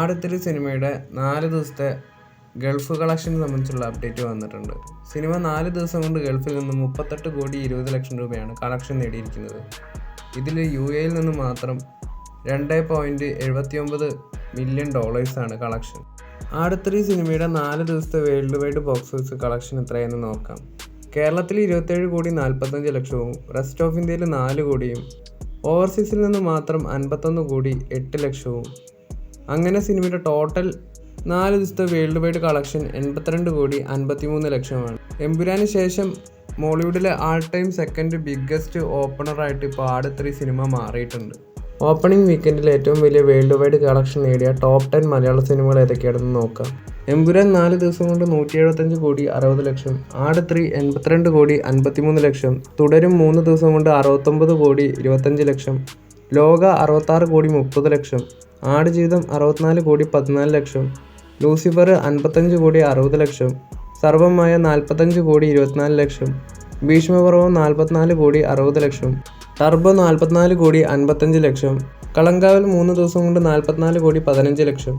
ആടുത്തൊരു സിനിമയുടെ 4 ദിവസത്തെ Gulf collection സംബന്ധിച്ചുള്ള അപ്ഡേറ്റ് വന്നിട്ടുണ്ട്. സിനിമ 4 ദിവസം കൊണ്ട് ഗൾഫിൽ നിന്ന് 38,20,00,000 രൂപയാണ് കളക്ഷൻ നേടിയിരിക്കുന്നത്. ഇതിൽ UAEയിൽ നിന്ന് മാത്രം $2.79 മില്യൺ ആണ് കളക്ഷൻ. ആടുത്തൊരു സിനിമയുടെ 4 ദിവസത്തെ world wide box office collection എത്രയെന്ന് നോക്കാം. കേരളത്തിൽ 27,45,00,000വും റെസ്റ്റ് ഓഫ് ഇന്ത്യയിൽ 4 കോടിയും ഓവർസീസിൽ നിന്ന് മാത്രം 51,08,00,000വും. അങ്ങനെ സിനിമയുടെ ടോട്ടൽ 4 ദിവസത്തെ വേൾഡ് വൈഡ് കളക്ഷൻ 82,53,00,000ആണ്. എമ്പുരാന് ശേഷം മോളിവുഡിലെ ആൾ ടൈം സെക്കൻഡ് ബിഗ്ഗസ്റ്റ് ഓപ്പണറായിട്ട് ഇപ്പോൾ ആടുത്തൊരു സിനിമ മാറിയിട്ടുണ്ട്. ഓപ്പണിംഗ് വീക്കെൻഡിൽ ഏറ്റവും വലിയ വേൾഡ് വൈഡ് കളക്ഷൻ നേടിയ ടോപ്പ് 10 മലയാള സിനിമകൾ ഏതൊക്കെയാണെന്ന് നോക്കാം. എമ്പുരാൻ 4 ദിവസം കൊണ്ട് 175,60,00,000, ആടുത്തൊരു 82,53,00,000, തുടരും 3 ദിവസം കൊണ്ട് 69,25,00,000, ലോക 66,30,00,000, ആടുജീവിതം 64,14,00,000, ലൂസിഫർ 55,60,00,000, സർവമായ 45,24,00,000, ഭീഷ്മപർവം 44,60,00,000, ടർബോ 44,55,00,000, കളങ്കാവൽ 3 ദിവസം കൊണ്ട് 44,15,00,000.